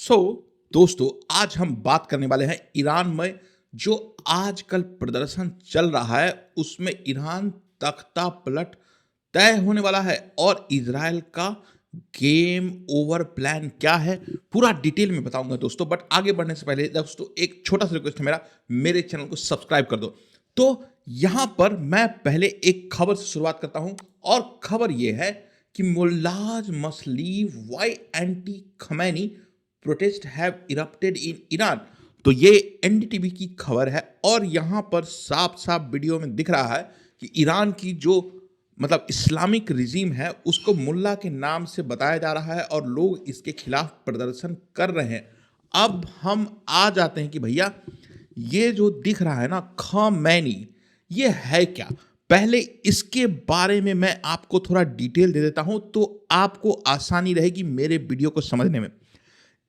सो दोस्तों, आज हम बात करने वाले हैं ईरान में जो आजकल प्रदर्शन चल रहा है उसमें ईरान तख्ता पलट तय होने वाला है और इजराइल का गेम ओवर प्लान क्या है पूरा डिटेल में बताऊंगा दोस्तों। बट आगे बढ़ने से पहले दोस्तों एक छोटा सा रिक्वेस्ट है मेरे चैनल को सब्सक्राइब कर दो। तो यहां पर मैं पहले एक खबर से शुरुआत करता हूं और खबर यह है कि mullahs must leave why anti Khamenei protest have erupted in Iran. तो ये एनडीटीवी की खबर है और यहां पर साफ साफ वीडियो में दिख रहा है कि ईरान की जो इस्लामिक रिजीम है उसको मुल्ला के नाम से बताया जा रहा है और लोग इसके खिलाफ प्रदर्शन कर रहे हैं। अब हम आ जाते हैं कि भैया ये जो दिख रहा है ना खमैनी, ये है क्या। पहले इसके बारे में मैं आपको थोड़ा डिटेल दे देता हूं तो आपको आसानी रहेगी मेरे वीडियो को समझने में।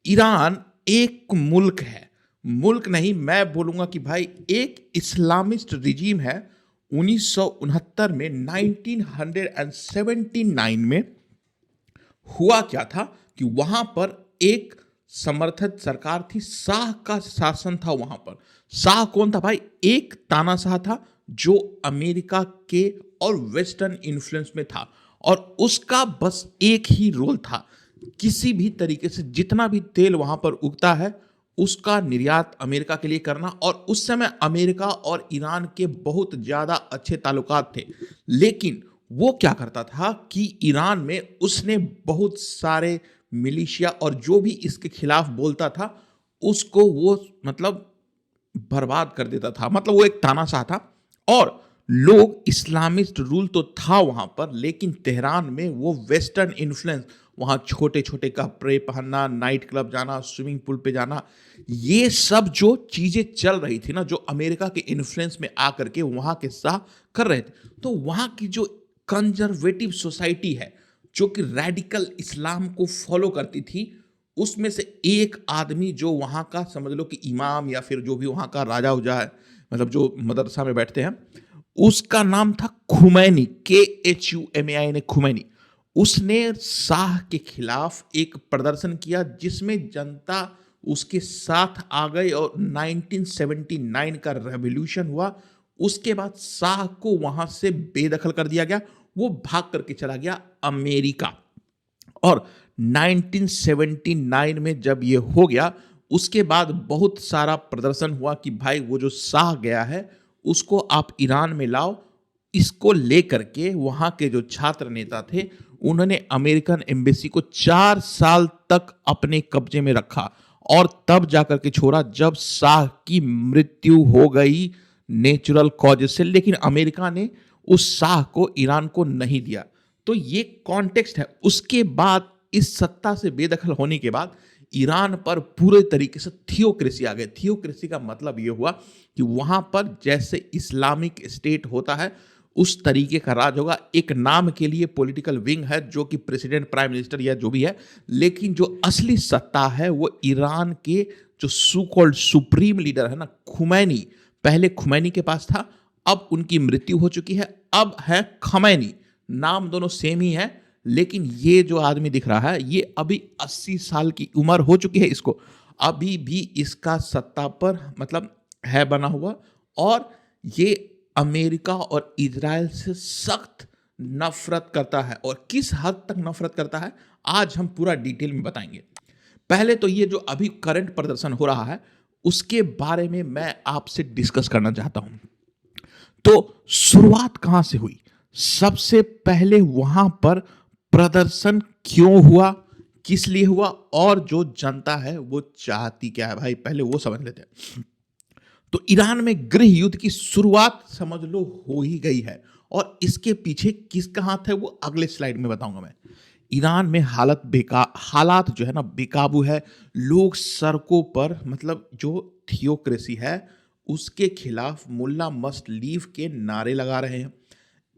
ईरान एक मुल्क है, मुल्क नहीं, मैं बोलूंगा कि भाई एक इस्लामिस्ट रिजीम है। 1969 में 1979 में हुआ क्या था कि वहां पर एक समर्थित सरकार थी, शाह का शासन था वहां पर। शाह कौन था भाई? एक तानाशाह था जो अमेरिका के और वेस्टर्न इन्फ्लुएंस में था और उसका बस एक ही रोल था, किसी भी तरीके से जितना भी तेल वहां पर उगता है उसका निर्यात अमेरिका के लिए करना। और उस समय अमेरिका और ईरान के बहुत ज्यादा अच्छे ताल्लुकात थे, लेकिन वो क्या करता था कि ईरान में उसने बहुत सारे मिलिशिया और जो भी इसके खिलाफ बोलता था उसको वो बर्बाद कर देता था। वो एक तानाशाह था और लोग इस्लामिस्ट रूल तो था वहां पर, लेकिन तेहरान में वो वेस्टर्न इन्फ्लुएंस, वहां छोटे छोटे कपड़े पहनना, नाइट क्लब जाना, स्विमिंग पूल पे जाना, ये सब जो चीजें चल रही थी ना, जो अमेरिका के इन्फ्लुएंस में आकर के वहां के शाह कर रहे थे, तो वहां की जो कंजर्वेटिव सोसाइटी है जो कि रेडिकल इस्लाम को फॉलो करती थी, उसमें से एक आदमी जो वहां का समझ लो कि इमाम या फिर जो भी वहां का राजा उजा है, जो मदरसा में बैठते हैं, उसका नाम था खुमैनी, KHUMAIN, खुमैनी। उसने शाह के खिलाफ एक प्रदर्शन किया जिसमें जनता उसके साथ आ गई और 1979 का रेवोल्यूशन हुआ। उसके बाद शाह को वहां से बेदखल कर दिया गया, वो भाग करके चला गया अमेरिका। और 1979 में जब ये हो गया उसके बाद बहुत सारा प्रदर्शन हुआ कि भाई वो जो शाह गया है उसको आप ईरान में लाओ। इसको लेकर के वहां के जो छात्र नेता थे उन्होंने अमेरिकन एम्बेसी को 4 साल तक अपने कब्जे में रखा और तब जाकर के छोड़ा जब शाह की मृत्यु हो गई नेचुरल कॉजेज से। लेकिन अमेरिका ने उस शाह को ईरान को नहीं दिया। तो ये कॉन्टेक्स्ट है। उसके बाद इस सत्ता से बेदखल होने के बाद ईरान पर पूरे तरीके से थियोक्रेसी आ गई। थियोक्रेसी का मतलब ये हुआ कि वहां पर जैसे इस्लामिक स्टेट होता है उस तरीके का राज होगा। एक नाम के लिए पॉलिटिकल विंग है जो कि प्रेसिडेंट, प्राइम मिनिस्टर या जो भी है, लेकिन जो असली सत्ता है वो ईरान के जो सो कॉल्ड सुप्रीम लीडर है ना, खुमैनी, पहले खुमैनी के पास था, अब उनकी मृत्यु हो चुकी है, अब है खमैनी। नाम दोनों सेम ही है, लेकिन ये जो आदमी दिख रहा है ये अभी 80 साल की उम्र हो चुकी है इसको, अभी भी इसका सत्ता पर है बना हुआ और ये अमेरिका और इजराइल से सख्त नफरत करता है। और किस हद तक नफरत करता है आज हम पूरा डिटेल में बताएंगे। पहले तो ये जो अभी करंट प्रदर्शन हो रहा है उसके बारे में मैं आपसे डिस्कस करना चाहता हूं। तो शुरुआत कहां से हुई? सबसे पहले वहां पर प्रदर्शन क्यों हुआ, किस लिए हुआ और जो जनता है वो चाहती क्या है, भाई पहले वो समझ लेते हैं। तो ईरान में गृह युद्ध की शुरुआत समझ लो हो ही गई है और इसके पीछे किसका हाथ है वो अगले स्लाइड में बताऊंगा मैं। ईरान में हालात जो है ना बेकाबू है। लोग सड़कों पर जो थियोक्रेसी है उसके खिलाफ मुल्ला मस्ट लीव के नारे लगा रहे हैं।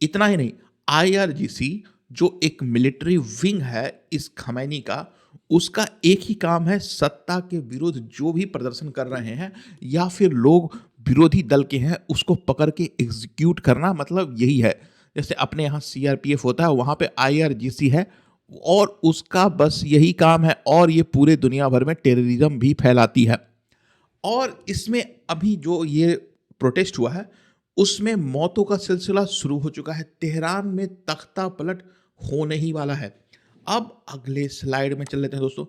इतना ही नहीं, IRGC जो एक मिलिट्री विंग है इस खमैनी का, उसका एक ही काम है सत्ता के विरुद्ध जो भी प्रदर्शन कर रहे हैं या फिर लोग विरोधी दल के हैं उसको पकड़ के एग्जीक्यूट करना, यही है। जैसे अपने यहाँ CRPF होता है वहां पे IRGC है, और उसका बस यही काम है, और ये पूरे दुनिया भर में टेररिज्म भी फैलाती है। और इसमें अभी जो ये प्रोटेस्ट हुआ है, उसमें मौतों का सिलसिला शुरू हो चुका है। तेहरान में तख्ता पलट होने ही वाला है। अब अगले स्लाइड में चल लेते हैं दोस्तों।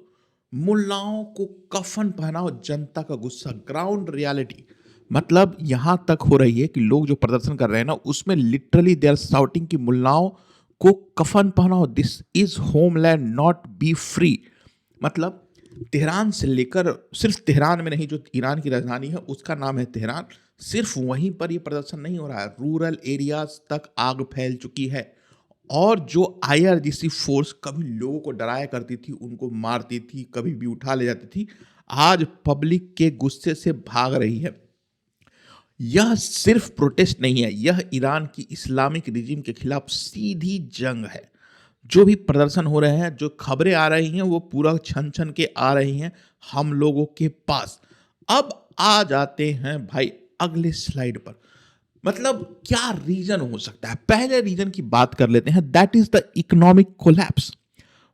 मुल्लाओं को कफन पहनाओ, जनता का गुस्सा, ग्राउंड रियलिटी। मतलब यहाँ तक हो रही है कि लोग जो प्रदर्शन कर रहे हैं ना, उसमें लिटरली दे आर शाउटिंग कि मुल्लाओं को कफन पहनाओ, this is homeland not be free. मतलब तेहरान से लेकर, सिर्फ तेहरान में नहीं, जो ईरान की राजधानी है उसका नाम है तेहरान, सिर्फ वहीं पर ये प्रदर्शन नहीं हो रहा है, रूरल एरियाज तक आग फैल चुकी है। और जो आईआरजीसी फोर्स कभी लोगों को डराया करती थी, उनको मारती थी, कभी भी उठा ले जाती थी, आज पब्लिक के गुस्से से भाग रही है। यह सिर्फ प्रोटेस्ट नहीं है, यह ईरान की इस्लामिक रिजीम के खिलाफ सीधी जंग है। जो भी प्रदर्शन हो रहे हैं, जो खबरें आ रही हैं, वो पूरा छन छन के आ रही हैं हम लोगों के पास। अब आ जाते हैं भाई अगले स्लाइड पर। मतलब क्या रीजन हो सकता है? पहले रीजन की बात कर लेते हैं, that is the economic collapse.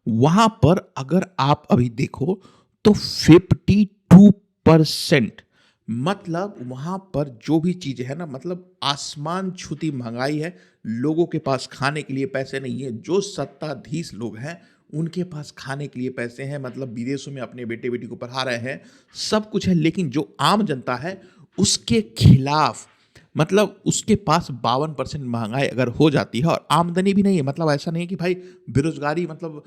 वहां पर अगर आप अभी देखो तो 52%, मतलब वहां पर जो भी चीजें है ना, मतलब आसमान छूती महंगाई है। लोगों के पास खाने के लिए पैसे नहीं है। जो सत्ताधीश लोग हैं उनके पास खाने के लिए पैसे हैं, मतलब विदेशों में अपने बेटे बेटी को पढ़ा रहे हैं, सब कुछ है। लेकिन जो आम जनता है उसके खिलाफ, मतलब उसके पास 52% महंगाई अगर हो जाती है और आमदनी भी नहीं है, मतलब ऐसा नहीं है कि भाई बेरोजगारी मतलब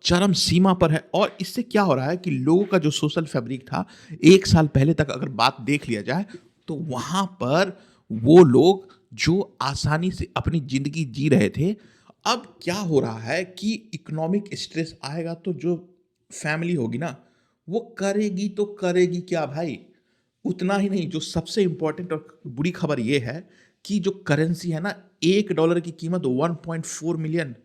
चरम सीमा पर है। और इससे क्या हो रहा है कि लोगों का जो सोशल फैब्रिक था, 1 साल पहले तक अगर बात देख लिया जाए, तो वहां पर वो लोग जो आसानी से अपनी जिंदगी जी रहे थे, अब क्या हो रहा है कि इकोनॉमिक स्ट्रेस आएगा तो जो फैमिली होगी ना, वो करेगी तो करेगी क्या भाई। उतना ही नहीं, जो सबसे इंपॉर्टेंट और बुरी खबर ये है कि जो करेंसी है ना, $1 की कीमत 1.4 मिलियन।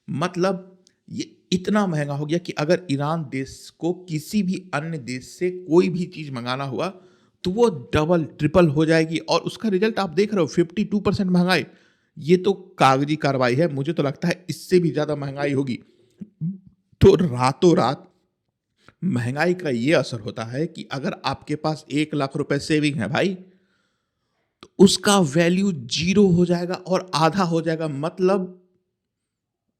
मतलब ये इतना महंगा हो गया कि अगर ईरान देश को किसी भी अन्य देश से कोई भी चीज मंगाना हुआ तो वो डबल ट्रिपल हो जाएगी। और उसका रिजल्ट आप देख रहे हो, 52% महंगाई। ये तो कागजी कार्रवाई है, मुझे तो लगता है इससे भी ज्यादा महंगाई होगी। तो रातों रात महंगाई का ये असर होता है कि अगर आपके पास 1 लाख रुपए सेविंग है भाई, तो उसका वैल्यू जीरो हो जाएगा और आधा हो जाएगा। मतलब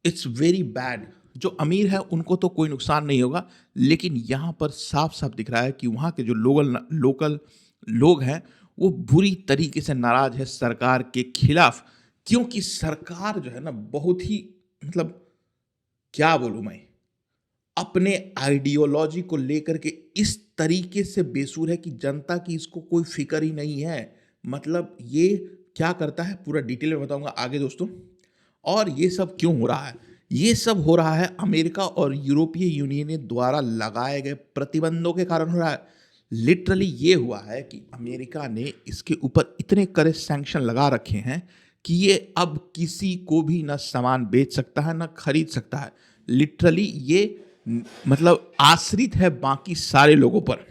इट्स वेरी बैड। जो अमीर है उनको तो कोई नुकसान नहीं होगा, लेकिन यहाँ पर साफ साफ दिख रहा है कि वहाँ के जो लोकल लोकल लोग हैं, वो बुरी तरीके से नाराज है सरकार के खिलाफ। क्योंकि सरकार जो है ना, बहुत ही, मतलब क्या बोलूं मैं, अपने आइडियोलॉजी को लेकर के इस तरीके से बेसुर है कि जनता की इसको कोई फिक्र ही नहीं है। मतलब ये क्या करता है पूरा डिटेल में बताऊंगा आगे दोस्तों। और ये सब क्यों हो रहा है? ये सब हो रहा है अमेरिका और यूरोपीय यूनियन द्वारा लगाए गए प्रतिबंधों के कारण हो रहा है। लिटरली ये हुआ है कि अमेरिका ने इसके ऊपर इतने कड़े सैंक्शन लगा रखे हैं कि ये अब किसी को भी ना सामान बेच सकता है ना खरीद सकता है। लिटरली ये मतलब आश्रित है बाकी सारे लोगों पर।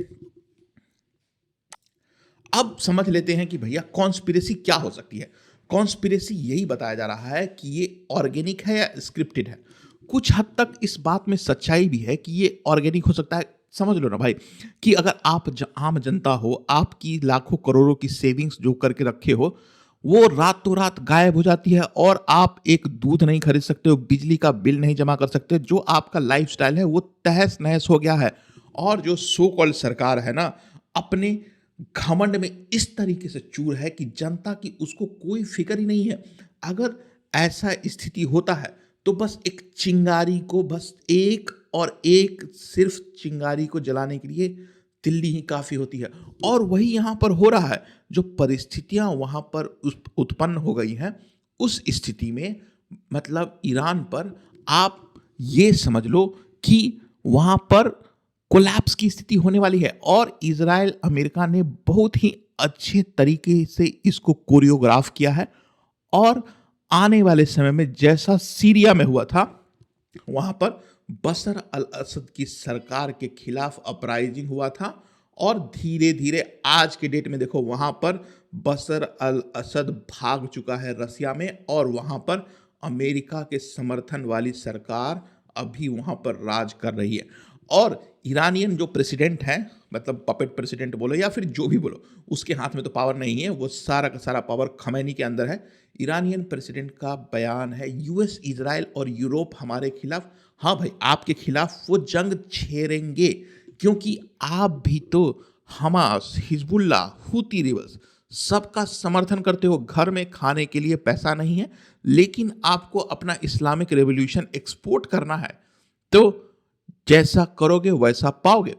अब समझ लेते हैं कि भैया कॉन्स्पिरेसी क्या हो सकती है। कॉन्स्पिरेसी यही बताया जा रहा है कि ये ऑर्गेनिक है या स्क्रिप्टेड है। कुछ हद तक इस बात में सच्चाई भी है कि ये ऑर्गेनिक हो सकता है। समझ लो ना भाई कि अगर आप आम जनता हो, आपकी लाखों करोड़ों की सेविंग्स जो करके रखे हो, वो रातों रात गायब हो जाती है और आप एक दूध नहीं खरीद सकते हो, बिजली का बिल नहीं जमा कर सकते, जो आपका लाइफस्टाइल है वो तहस नहस हो गया है। और जो सो कॉल्ड सरकार है ना, अपने घमंड में इस तरीके से चूर है कि जनता की उसको कोई फिक्र ही नहीं है। अगर ऐसा स्थिति होता है तो बस एक चिंगारी को, बस एक और एक सिर्फ चिंगारी को जलाने के लिए दिल्ली ही काफी होती है। और वही यहां पर हो रहा है। जो परिस्थितियां वहां पर उत्पन्न हो गई हैं, उस स्थिति में मतलब ईरान पर आप ये समझ लो कि वहां पर कोलैप्स की स्थिति होने वाली है। और इजराइल अमेरिका ने बहुत ही अच्छे तरीके से इसको कोरियोग्राफ किया है। और आने वाले समय में जैसा सीरिया में हुआ था, वहां पर बशर अल असद की सरकार के खिलाफ अपराइजिंग हुआ था। और धीरे धीरे आज के डेट में देखो, वहां पर बशर अल असद भाग चुका है रसिया में, और वहां पर अमेरिका के समर्थन वाली सरकार अभी वहाँ पर राज कर रही है। और ईरानियन जो प्रेसिडेंट है, मतलब पपेट प्रेसिडेंट बोलो या फिर जो भी बोलो, उसके हाथ में तो पावर नहीं है, वो सारा का सारा पावर खमैनी के अंदर है। ईरानियन प्रेसिडेंट का बयान है, यूएस, इजराइल और यूरोप हमारे खिलाफ, हाँ भाई आपके खिलाफ वो जंग छेड़ेंगे, क्योंकि आप भी तो हमास, हिजबुल्ला, हुती रिबल्स सबका समर्थन करते हो। घर में खाने के लिए पैसा नहीं है, लेकिन आपको अपना इस्लामिक रेवोल्यूशन एक्सपोर्ट करना है, तो जैसा करोगे वैसा पाओगे।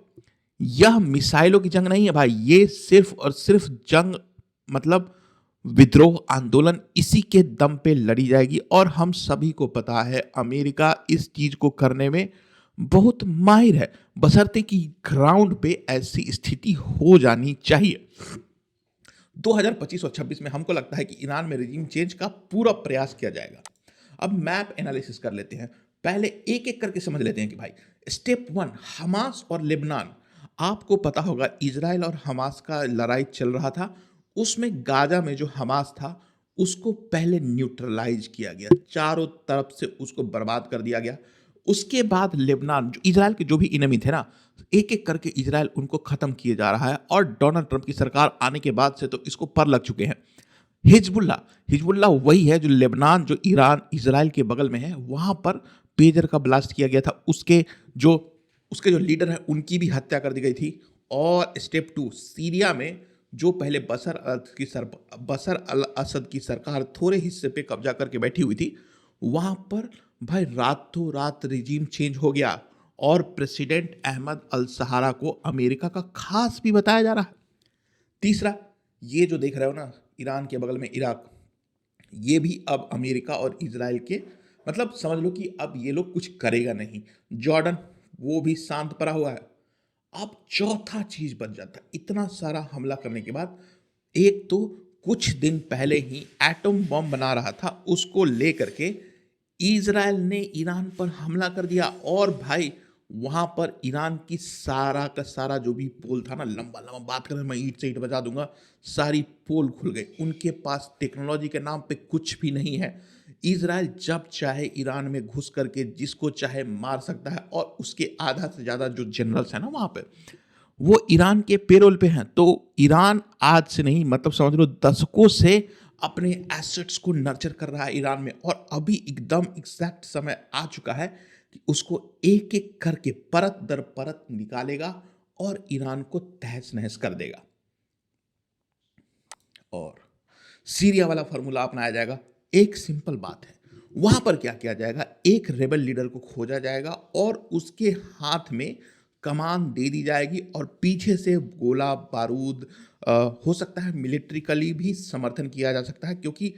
यह मिसाइलों की जंग नहीं है भाई, ये सिर्फ और सिर्फ जंग, मतलब विद्रोह आंदोलन इसी के दम पे लड़ी जाएगी। और हम सभी को पता है अमेरिका इस चीज को करने में बहुत माहिर है, बशर्ते कि ग्राउंड पे ऐसी स्थिति हो जानी चाहिए। 2025 और 26 में हमको लगता है कि ईरान में रिजीम चेंज का पूरा प्रयास किया जाएगा। अब मैप एनालिसिस कर लेते हैं, पहले एक एक करके समझ लेते हैं कि भाई स्टेप 1, हमास और लेबनान। आपको पता होगा इजराइल और हमास का लड़ाई चल रहा था, उसमें गाजा में जो हमास था उसको पहले न्यूट्रलाइज किया गया, चारों तरफ से उसको बर्बाद कर दिया गया। उसके बाद लेबनान, जो इजराइल के जो भी इनमी थे ना, एक एक करके इजराइल उनको खत्म किए जा रहा है। और डोनाल्ड ट्रंप की सरकार आने के बाद से तो इसको पर लग चुके हैं। हिजबुल्ला, हिजबुल्ला वही है जो लेबनान, जो ईरान इजराइल के बगल में है, वहां पर पेजर का ब्लास्ट किया गया था, उसके जो लीडर हैं उनकी भी हत्या कर दी गई थी। और स्टेप 2, सीरिया में जो पहले बशर अल असद की सरकार थोड़े हिस्से पे कब्जा करके बैठी हुई थी, वहां पर भाई रातों रात रिजीम चेंज हो गया और प्रेसिडेंट अहमद अल सहारा को अमेरिका का खास भी बताया जा रहा है। तीसरा, ये जो देख रहे हो ना ईरान के बगल में इराक, ये भी अब अमेरिका और इजराइल के, मतलब समझ लो कि अब ये लोग कुछ करेगा नहीं। जॉर्डन, वो भी शांत पड़ा हुआ है। अब चौथा चीज बन जाता है, इतना सारा हमला करने के बाद, एक तो कुछ दिन पहले ही एटम बम बना रहा था, उसको लेकर के इजराइल ने ईरान पर हमला कर दिया। और भाई वहां पर ईरान की सारा का सारा जो भी पोल था ना, लंबा लंबा, बात करें मैं ईंट से ईंट बजा दूंगा, सारी पोल खुल गई। उनके पास टेक्नोलॉजी के नाम पे कुछ भी नहीं है। इजराइल जब चाहे ईरान में घुस करके जिसको चाहे मार सकता है। और उसके आधा से ज़्यादा जो जनरल्स हैं ना वहाँ पे, वो ईरान के पेरोल पे हैं। तो ईरान आज से नहीं, मतलब समझ लो दशकों से अपने एसेट्स को नर्चर कर रहा है ईरान में। और अभी एकदम एग्जैक्ट समय आ चुका है कि उसको एक एक करके परत दर परत निकालेगा और ईरान को तहस नहस कर देगा। और सीरिया वाला फॉर्मूला अपनाया जाएगा। एक सिंपल बात है, वहां पर क्या किया जाएगा, एक रेबल लीडर को खोजा जाएगा और उसके हाथ में कमान दे दी जाएगी और पीछे से गोला बारूद, हो सकता है मिलिट्रिकली भी समर्थन किया जा सकता है, क्योंकि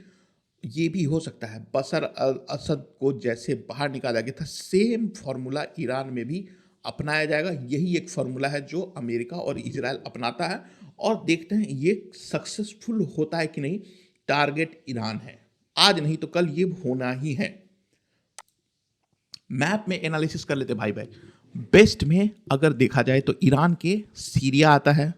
ये भी हो सकता है बशर अल असद को जैसे बाहर निकाला गया था, सेम फॉर्मूला ईरान में भी अपनाया जाएगा। यही एक फॉर्मूला है जो अमेरिका और इजराइल अपनाता है। और देखते हैं ये सक्सेसफुल होता है कि नहीं। टारगेट ईरान है, आज नहीं तो कल ये होना ही है। मैप में एनालिसिस कर लेते भाई भाई। बेस्ट में अगर देखा जाए तो ईरान के सीरिया आता है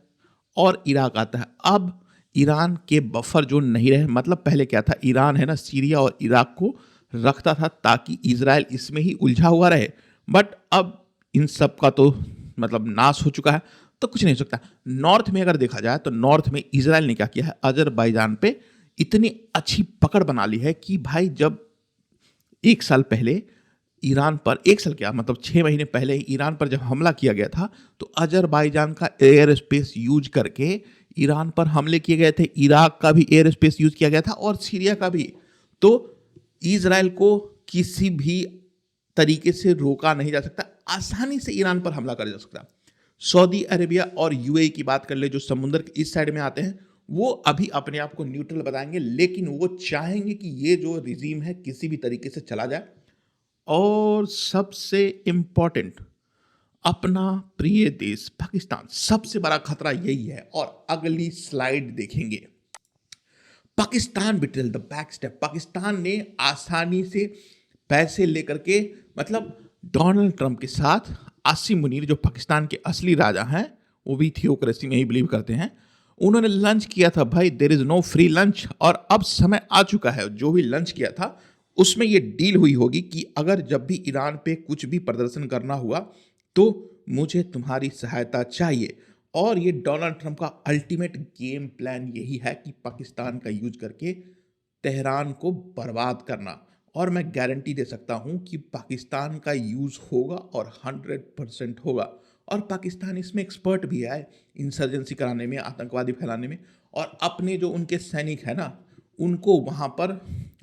और इराक आता है। अब ईरान के बफर जोन नहीं रहे, मतलब पहले क्या था, ईरान है ना सीरिया और इराक को रखता था ताकि इजराइल इसमें ही उलझा हुआ रहे। बट अब इन सब का तो मतलब नाश हो चुका है, तो कुछ नहीं हो सकता। नॉर्थ में अगर देखा जाए तो नॉर्थ में इजराइल ने क्या किया है, अजरबैजान पे इतनी अच्छी पकड़ बना ली है कि भाई जब एक साल पहले ईरान पर, एक साल क्या मतलब 6 महीने पहले ईरान पर जब हमला किया गया था, तो अजरबैजान का एयर स्पेस यूज करके ईरान पर हमले किए गए थे। इराक का भी एयर स्पेस यूज किया गया था और सीरिया का भी। तो इजराइल को किसी भी तरीके से रोका नहीं जा सकता, आसानी से ईरान पर हमला कर जा सकता। सऊदी अरेबिया और यूएई की बात कर ले, जो समुद्र के इस साइड में आते हैं, वो अभी अपने आप को न्यूट्रल बताएंगे, लेकिन वो चाहेंगे कि ये जो रिजीम है किसी भी तरीके से चला जाए। और सबसे इंपॉर्टेंट, अपना प्रिय देश पाकिस्तान, सबसे बड़ा खतरा यही है। और अगली स्लाइड देखेंगे, पाकिस्तान बिटल द बैक स्टेप। पाकिस्तान ने आसानी से पैसे लेकर के, मतलब डोनाल्ड ट्रंप के साथ आसिम मुनीर, जो पाकिस्तान के असली राजा हैं, वो भी थियोक्रेसी में ही बिलीव करते हैं, उन्होंने लंच किया था। भाई there is no free lunch. और अब समय आ चुका है, जो भी लंच किया था उसमें ये डील हुई होगी कि अगर जब भी ईरान पे कुछ भी प्रदर्शन करना हुआ तो मुझे तुम्हारी सहायता चाहिए। और ये डोनाल्ड ट्रंप का अल्टीमेट गेम प्लान यही है कि पाकिस्तान का यूज करके तेहरान को बर्बाद करना। और मैं गारंटी दे सकता हूँ कि पाकिस्तान का यूज़ होगा और 100% होगा। और पाकिस्तान इसमें एक्सपर्ट भी है, इंसर्जेंसी कराने में, आतंकवादी फैलाने में। और अपने जो उनके सैनिक हैं ना, उनको वहाँ पर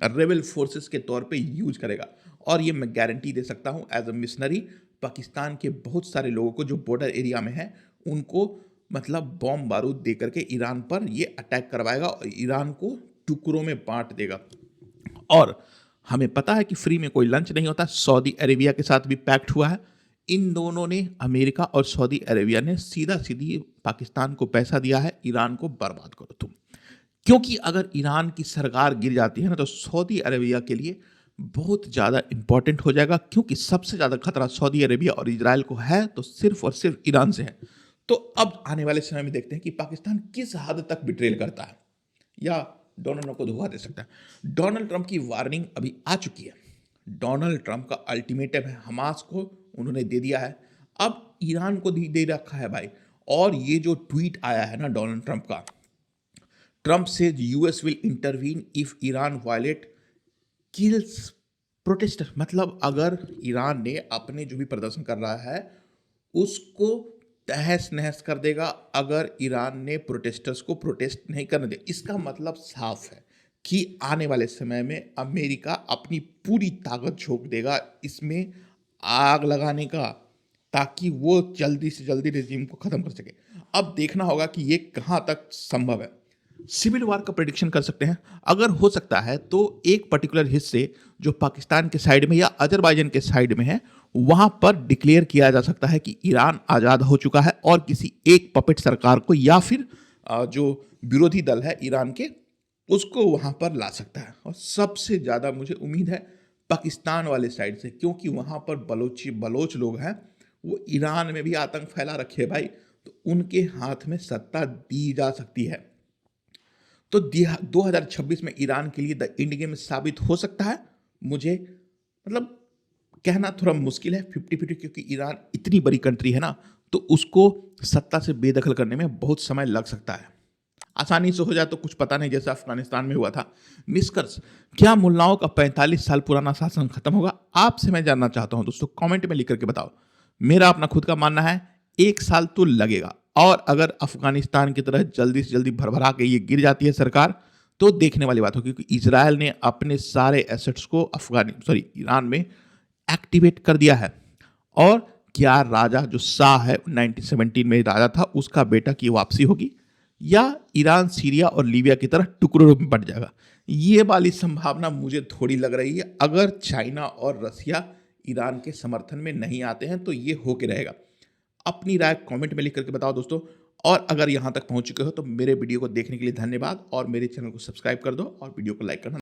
रेबल फोर्सेस के तौर पे यूज करेगा। और ये मैं गारंटी दे सकता हूँ एज अ मिशनरी, पाकिस्तान के बहुत सारे लोगों को जो बॉर्डर एरिया में है उनको मतलब बॉम्ब बारूद दे करके ईरान पर ये अटैक करवाएगा और ईरान को टुकड़ों में बांट देगा। और हमें पता है कि फ्री में कोई लंच नहीं होता, सऊदी अरेबिया के साथ भी पैक्ट हुआ है। इन दोनों ने, अमेरिका और सऊदी अरेबिया ने सीधा सीधी पाकिस्तान को पैसा दिया है, ईरान को बर्बाद करो तुम। क्योंकि अगर ईरान की सरकार गिर जाती है ना तो सऊदी अरेबिया के लिए बहुत ज़्यादा इंपॉर्टेंट हो जाएगा, क्योंकि सबसे ज़्यादा खतरा सऊदी अरेबिया और इजराइल को है तो सिर्फ और सिर्फ ईरान से है। तो अब आने वाले समय में देखते हैं कि पाकिस्तान किस हद तक बिट्रेल करता है या डोनाल्ड ट्रंप को धोखा दे सकता है। डोनाल्ड ट्रंप की वार्निंग अभी आ चुकी है। डोनाल्ड ट्रंप का अल्टीमेटम है, हमास को उन्होंने दे दिया है, अब ईरान को भी दे रखा है भाई। और ये जो ट्वीट आया है ना डोनाल्ड ट्रंप का, ट्रंप से US will intervene if Iran violent kills protester. मतलब अगर ईरान ने अपने जो भी प्रदर्शन कर रहा है उसको तहस नहस कर देगा अगर ईरान ने प्रोटेस्टर्स को प्रोटेस्ट नहीं करने दे। इसका मतलब साफ है कि आने वाले समय में अमेरिका अपनी पूरी ताकत झोंक देगा इसमें आग लगाने का, ताकि वो जल्दी से जल्दी रेजिम को ख़त्म कर सके। अब देखना होगा कि ये कहाँ तक संभव है। सिविल वार का प्रेडिक्शन कर सकते हैं, अगर हो सकता है तो एक पर्टिकुलर हिस्से जो पाकिस्तान के साइड में या अजरबैजान के साइड में है वहां पर डिक्लेयर किया जा सकता है कि ईरान आज़ाद हो चुका है और किसी एक पपेट सरकार को या फिर जो विरोधी दल है ईरान के उसको वहां पर ला सकता है। और सबसे ज़्यादा मुझे उम्मीद है पाकिस्तान वाले साइड से, क्योंकि वहां पर बलोच लोग हैं, वो ईरान में भी आतंक फैला रखे भाई, तो उनके हाथ में सत्ता दी जा सकती है। तो 2026 में ईरान के लिए द इंड गेम साबित हो सकता है। मुझे मतलब कहना थोड़ा मुश्किल है 50-50, क्योंकि ईरान इतनी बड़ी कंट्री है ना, तो उसको सत्ता से बेदखल करने में बहुत समय लग सकता है। आसानी से हो जाए तो कुछ पता नहीं, जैसा अफगानिस्तान में हुआ था। निष्कर्ष, क्या मुल्लाओं का 45 साल पुराना शासन खत्म होगा? आपसे मैं जानना चाहता हूं दोस्तों, कमेंट में लिख करके बताओ। मेरा अपना खुद का मानना है 1 साल तो लगेगा। और अगर अफगानिस्तान की तरह जल्दी से जल्दी भरभरा के ये गिर जाती है सरकार तो देखने वाली बात हो, क्योंकि इजराइल ने अपने सारे एसेट्स को ईरान में एक्टिवेट कर दिया है। और क्या राजा जो शाह है 1917 में राजा था उसका बेटा की वापसी होगी, या ईरान सीरिया और लीबिया की तरह टुकड़ों में बट जाएगा? ये वाली संभावना मुझे थोड़ी लग रही है। अगर चाइना और रसिया ईरान के समर्थन में नहीं आते हैं तो ये होके रहेगा। अपनी राय कमेंट में लिख करके बताओ दोस्तों। और अगर यहाँ तक पहुँच चुके हो तो मेरे वीडियो को देखने के लिए धन्यवाद, और मेरे चैनल को सब्सक्राइब कर दो और वीडियो को लाइक करना